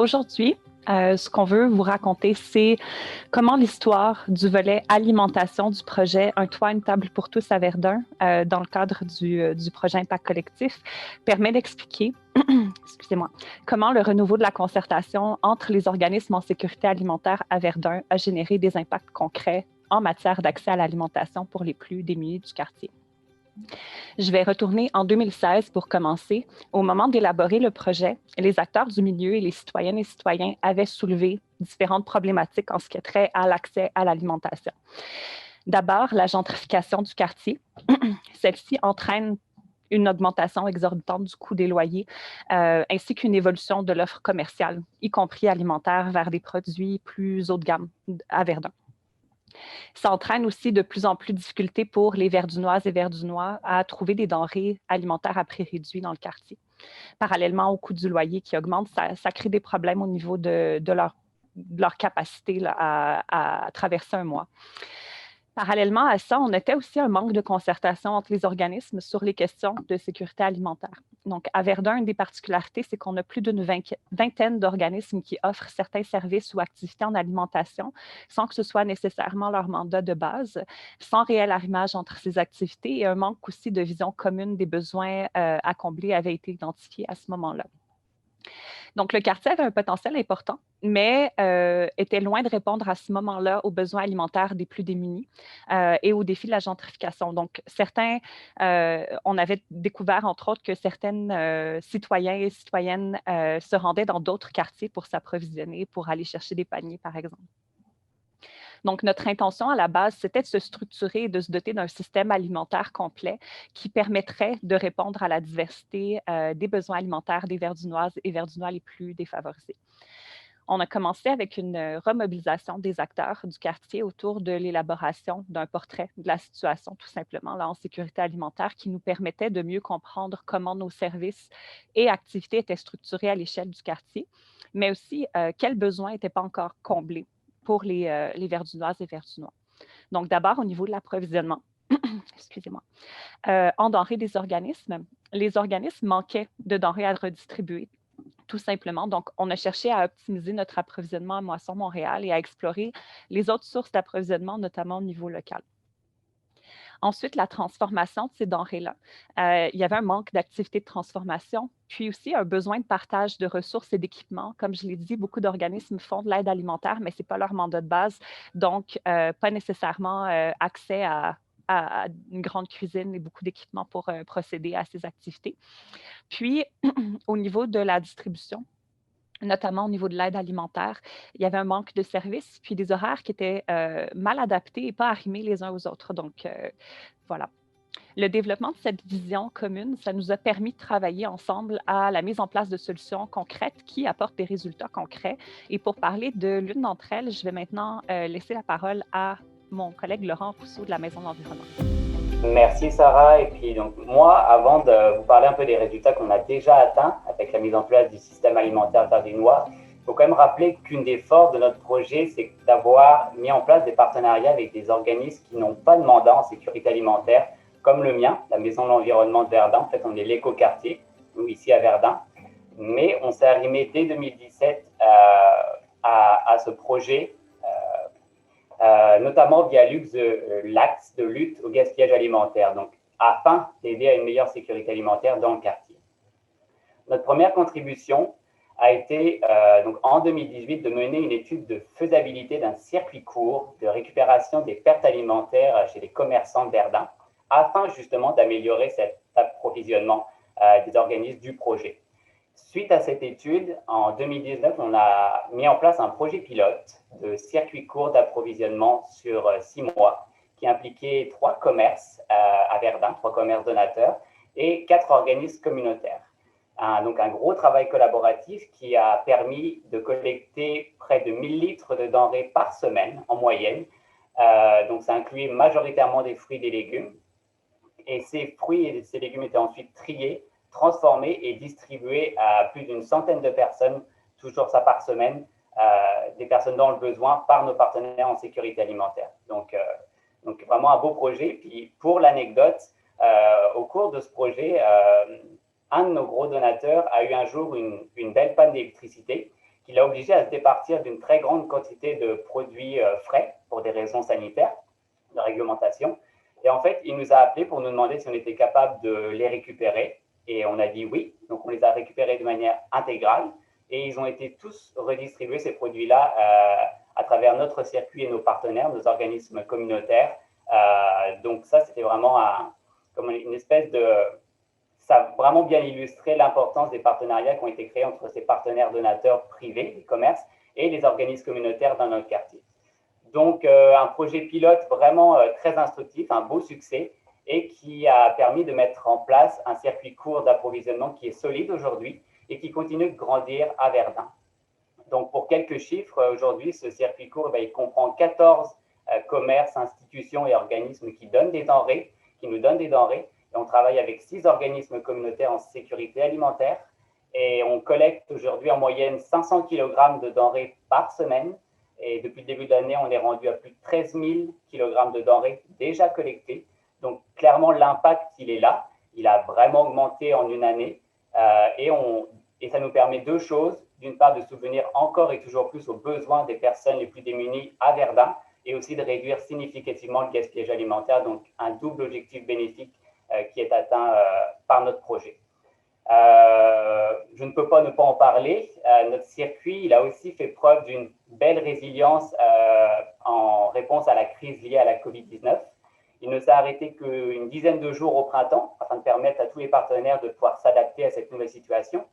Aujourd'hui, ce qu'on veut vous raconter, c'est comment l'histoire du volet alimentation du projet Un toit, une table pour tous à Verdun, dans le cadre du projet Impact Collectif, permet d'expliquer, excusez-moi, comment le renouveau de la concertation entre les organismes en sécurité alimentaire à Verdun a généré des impacts concrets en matière d'accès à l'alimentation pour les plus démunis du quartier. Je vais retourner en 2016 pour commencer. Au moment d'élaborer le projet, les acteurs du milieu et les citoyennes et citoyens avaient soulevé différentes problématiques en ce qui a trait à l'accès à l'alimentation. D'abord, la gentrification du quartier. Celle-ci entraîne une augmentation exorbitante du coût des loyers, ainsi qu'une évolution de l'offre commerciale, y compris alimentaire, vers des produits plus haut de gamme à Verdun. Ça entraîne aussi de plus en plus de difficultés pour les Verdunoises et Verdunois à trouver des denrées alimentaires à prix réduit dans le quartier. Parallèlement au coût du loyer qui augmente, ça crée des problèmes au niveau de leur capacité là, à traverser un mois. Parallèlement à ça, on notait aussi un manque de concertation entre les organismes sur les questions de sécurité alimentaire. Donc, à Verdun, une des particularités, c'est qu'on a plus d'une vingtaine d'organismes qui offrent certains services ou activités en alimentation sans que ce soit nécessairement leur mandat de base, sans réel arrimage entre ces activités et un manque aussi de vision commune des besoins à combler avait été identifié à ce moment-là. Donc, le quartier avait un potentiel important, mais était loin de répondre à ce moment-là aux besoins alimentaires des plus démunis et aux défis de la gentrification. Donc, on avait découvert, entre autres, que certaines citoyens et citoyennes se rendaient dans d'autres quartiers pour s'approvisionner, pour aller chercher des paniers, par exemple. Donc, notre intention à la base, c'était de se structurer et de se doter d'un système alimentaire complet qui permettrait de répondre à la diversité des besoins alimentaires des Verdunoises et Verdunois les plus défavorisés. On a commencé avec une remobilisation des acteurs du quartier autour de l'élaboration d'un portrait de la situation, tout simplement, là, en sécurité alimentaire, qui nous permettait de mieux comprendre comment nos services et activités étaient structurés à l'échelle du quartier, mais aussi quels besoins n'étaient pas encore comblés pour les Verdunoises et Verdunois. Donc, d'abord, au niveau de l'approvisionnement, excusez-moi, en denrées des organismes, les organismes manquaient de denrées à redistribuer, tout simplement. Donc, on a cherché à optimiser notre approvisionnement à Moisson Montréal et à explorer les autres sources d'approvisionnement, notamment au niveau local. Ensuite, la transformation de ces denrées-là. Il y avait un manque d'activité de transformation, puis aussi un besoin de partage de ressources et d'équipements. Comme je l'ai dit, beaucoup d'organismes font de l'aide alimentaire, mais ce n'est pas leur mandat de base, donc pas nécessairement accès à une grande cuisine et beaucoup d'équipements pour procéder à ces activités. Puis, au niveau de la distribution, notamment au niveau de l'aide alimentaire, il y avait un manque de services, puis des horaires qui étaient mal adaptés et pas arrimés les uns aux autres. Donc, voilà. Le développement de cette vision commune, ça nous a permis de travailler ensemble à la mise en place de solutions concrètes qui apportent des résultats concrets. Et pour parler de l'une d'entre elles, je vais maintenant laisser la parole à mon collègue Laurent Rousseau de la Maison de l'Environnement. Merci Sarah. Et puis donc moi, avant de vous parler un peu des résultats qu'on a déjà atteints avec la mise en place du système alimentaire verdunois, il faut quand même rappeler qu'une des forces de notre projet, c'est d'avoir mis en place des partenariats avec des organismes qui n'ont pas de mandat en sécurité alimentaire, comme le mien, la Maison de l'Environnement de Verdun. En fait, on est l'écoquartier, nous ici à Verdun. Mais on s'est arrimé dès 2017 à ce projet, notamment via l'axe de lutte au gaspillage alimentaire, donc afin d'aider à une meilleure sécurité alimentaire dans le quartier. Notre première contribution a été donc en 2018 de mener une étude de faisabilité d'un circuit court de récupération des pertes alimentaires chez les commerçants de Verdun, afin justement d'améliorer cet approvisionnement des organismes du projet. Suite à cette étude, en 2019, on a mis en place un projet pilote de circuit court d'approvisionnement sur 6 mois qui impliquait 3 commerces à Verdun, 3 commerces donateurs et 4 organismes communautaires. Donc un gros travail collaboratif qui a permis de collecter près de 1000 litres de denrées par semaine en moyenne. Donc ça incluait majoritairement des fruits et des légumes. Et ces fruits et ces légumes étaient ensuite triés, transformés et distribués à plus d'une centaine de personnes, toujours ça par semaine, des personnes dans le besoin par nos partenaires en sécurité alimentaire. Donc vraiment un beau projet. Puis pour l'anecdote, au cours de ce projet, un de nos gros donateurs a eu un jour une belle panne d'électricité qui l'a obligé à se départir d'une très grande quantité de produits frais pour des raisons sanitaires, de réglementation. Et en fait, il nous a appelés pour nous demander si on était capable de les récupérer. Et on a dit oui. Donc, on les a récupérés de manière intégrale. Et ils ont été tous redistribués, ces produits-là, à travers notre circuit et nos partenaires, nos organismes communautaires. Donc, ça, c'était vraiment comme une espèce de... Ça a vraiment bien illustré l'importance des partenariats qui ont été créés entre ces partenaires donateurs privés, des commerces, et les organismes communautaires dans notre quartier. Donc, un projet pilote vraiment très instructif, un beau succès, et qui a permis de mettre en place un circuit court d'approvisionnement qui est solide aujourd'hui et qui continue de grandir à Verdun. Donc, pour quelques chiffres, aujourd'hui, ce circuit court, il comprend 14 commerces, institutions et organismes qui donnent des denrées, qui nous donnent des denrées. Et on travaille avec 6 organismes communautaires en sécurité alimentaire. Et on collecte aujourd'hui en moyenne 500 kg de denrées par semaine. Et depuis le début de l'année, on est rendu à plus de 13 000 kg de denrées déjà collectées. Donc, clairement, l'impact, il est là. Il a vraiment augmenté en une année. Et ça nous permet 2 choses. D'une part, de subvenir encore et toujours plus aux besoins des personnes les plus démunies à Verdun et aussi de réduire significativement le gaspillage alimentaire. Donc, un double objectif bénéfique qui est atteint par notre projet. Je ne peux pas ne pas en parler. Notre circuit, il a aussi fait preuve d'une belle résilience en réponse à la crise liée à la COVID-19. Il ne s'est arrêté qu'une dizaine de jours au printemps afin de permettre à tous les partenaires de pouvoir s'adapter à cette nouvelle situation.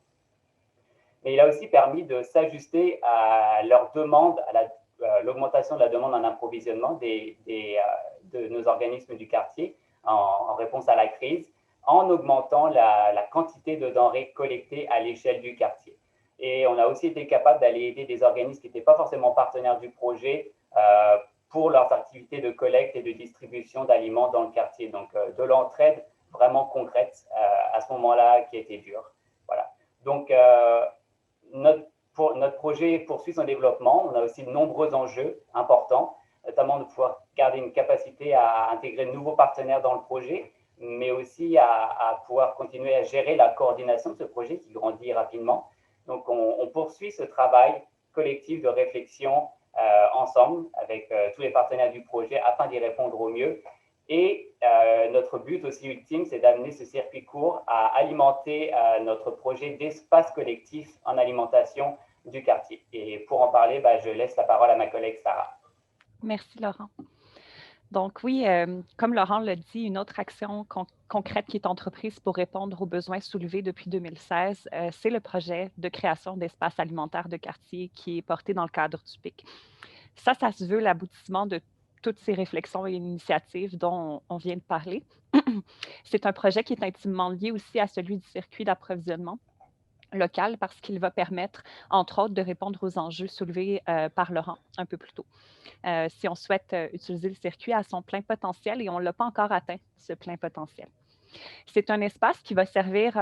Mais il a aussi permis de s'ajuster à leur demande, à l'augmentation de la demande en approvisionnement de nos organismes du quartier en réponse à la crise, en augmentant la quantité de denrées collectées à l'échelle du quartier. Et on a aussi été capable d'aller aider des organismes qui n'étaient pas forcément partenaires du projet pour leurs activités de collecte et de distribution d'aliments dans le quartier. Donc, de l'entraide vraiment concrète à ce moment-là qui était dur. Voilà. Donc, notre projet poursuit son développement. On a aussi de nombreux enjeux importants, notamment de pouvoir garder une capacité à intégrer de nouveaux partenaires dans le projet, mais aussi à pouvoir continuer à gérer la coordination de ce projet qui grandit rapidement. Donc, on poursuit ce travail collectif de réflexion ensemble avec tous les partenaires du projet afin d'y répondre au mieux. Et notre but aussi ultime, c'est d'amener ce circuit court à alimenter notre projet d'espace collectif en alimentation du quartier. Et pour en parler, je laisse la parole à ma collègue Sarah. Merci, Laurent. Donc oui, comme Laurent l'a dit, une autre action concrète qui est entreprise pour répondre aux besoins soulevés depuis 2016, c'est le projet de création d'espaces alimentaires de quartier qui est porté dans le cadre du PIC. Ça se veut l'aboutissement de toutes ces réflexions et initiatives dont on vient de parler. C'est un projet qui est intimement lié aussi à celui du circuit d'approvisionnement local parce qu'il va permettre, entre autres, de répondre aux enjeux soulevés par Laurent un peu plus tôt. Si on souhaite utiliser le circuit à son plein potentiel et on ne l'a pas encore atteint, ce plein potentiel. C'est un espace qui va servir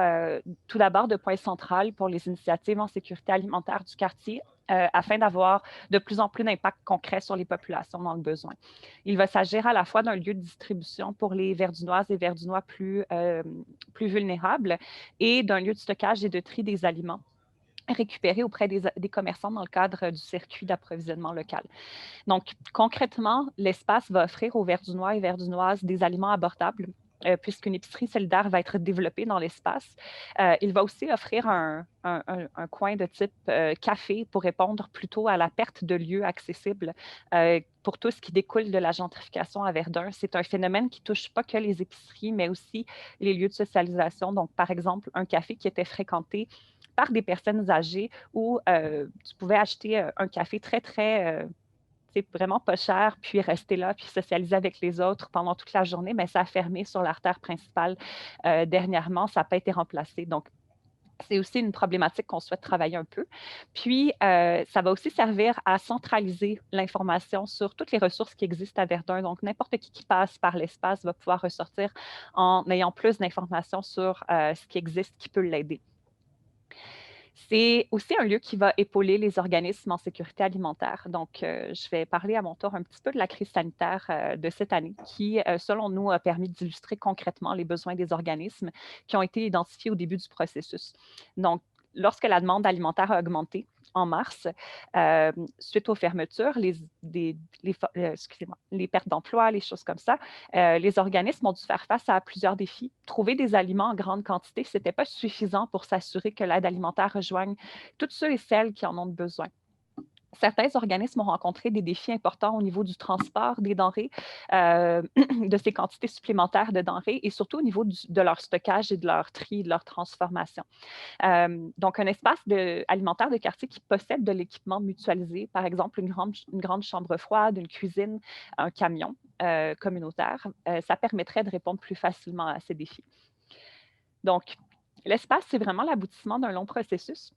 tout d'abord de point central pour les initiatives en sécurité alimentaire du quartier afin d'avoir de plus en plus d'impact concret sur les populations dans le besoin. Il va s'agir à la fois d'un lieu de distribution pour les Verdunoises et Verdunois plus vulnérables et d'un lieu de stockage et de tri des aliments récupérés auprès des commerçants dans le cadre du circuit d'approvisionnement local. Donc, concrètement, l'espace va offrir aux Verdunois et Verdunoises des aliments abordables, puisqu'une épicerie solidaire va être développée dans l'espace. Il va aussi offrir un coin de type café pour répondre plutôt à la perte de lieux accessibles pour tout ce qui découle de la gentrification à Verdun. C'est un phénomène qui ne touche pas que les épiceries, mais aussi les lieux de socialisation. Donc, par exemple, un café qui était fréquenté par des personnes âgées où tu pouvais acheter un café très, très c'est vraiment pas cher, puis rester là, puis socialiser avec les autres pendant toute la journée, mais ça a fermé sur l'artère principale dernièrement, ça n'a pas été remplacé. Donc, c'est aussi une problématique qu'on souhaite travailler un peu. Puis, ça va aussi servir à centraliser l'information sur toutes les ressources qui existent à Verdun. Donc, n'importe qui passe par l'espace va pouvoir ressortir en ayant plus d'informations sur ce qui existe qui peut l'aider. C'est aussi un lieu qui va épauler les organismes en sécurité alimentaire. Donc, je vais parler à mon tour un petit peu de la crise sanitaire de cette année qui, selon nous, a permis d'illustrer concrètement les besoins des organismes qui ont été identifiés au début du processus. Donc, lorsque la demande alimentaire a augmenté en mars, suite aux fermetures, les pertes d'emploi, les choses comme ça, les organismes ont dû faire face à plusieurs défis. Trouver des aliments en grande quantité, ce n'était pas suffisant pour s'assurer que l'aide alimentaire rejoigne tous ceux et celles qui en ont besoin. Certains organismes ont rencontré des défis importants au niveau du transport des denrées, de ces quantités supplémentaires de denrées et surtout au niveau de leur stockage et de leur tri, de leur transformation. Donc, un espace alimentaire de quartier qui possède de l'équipement mutualisé, par exemple une grande chambre froide, une cuisine, un camion communautaire, ça permettrait de répondre plus facilement à ces défis. Donc, l'espace, c'est vraiment l'aboutissement d'un long processus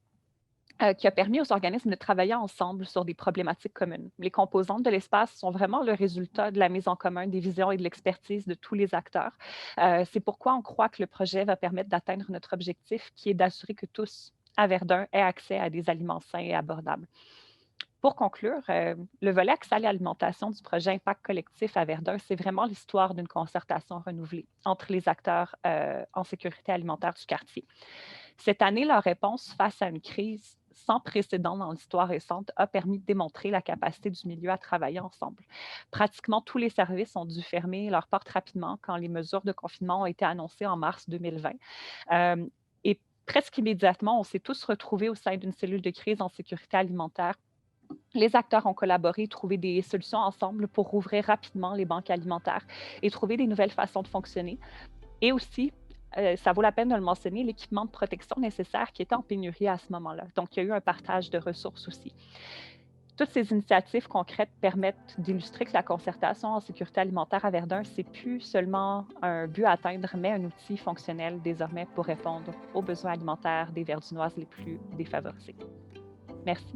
qui a permis aux organismes de travailler ensemble sur des problématiques communes. Les composantes de l'espace sont vraiment le résultat de la mise en commun des visions et de l'expertise de tous les acteurs. C'est pourquoi on croit que le projet va permettre d'atteindre notre objectif, qui est d'assurer que tous à Verdun aient accès à des aliments sains et abordables. Pour conclure, le volet accès à l'alimentation du projet Impact collectif à Verdun, c'est vraiment l'histoire d'une concertation renouvelée entre les acteurs en sécurité alimentaire du quartier. Cette année, leur réponse face à une crise sans précédent dans l'histoire récente a permis de démontrer la capacité du milieu à travailler ensemble. Pratiquement tous les services ont dû fermer leurs portes rapidement quand les mesures de confinement ont été annoncées en mars 2020. Et presque immédiatement, on s'est tous retrouvés au sein d'une cellule de crise en sécurité alimentaire. Les acteurs ont collaboré, trouvé des solutions ensemble pour rouvrir rapidement les banques alimentaires et trouver des nouvelles façons de fonctionner. Et aussi, ça vaut la peine de le mentionner, l'équipement de protection nécessaire qui était en pénurie à ce moment-là. Donc, il y a eu un partage de ressources aussi. Toutes ces initiatives concrètes permettent d'illustrer que la concertation en sécurité alimentaire à Verdun, c'est plus seulement un but à atteindre, mais un outil fonctionnel désormais pour répondre aux besoins alimentaires des Verdunnoises les plus défavorisés. Merci.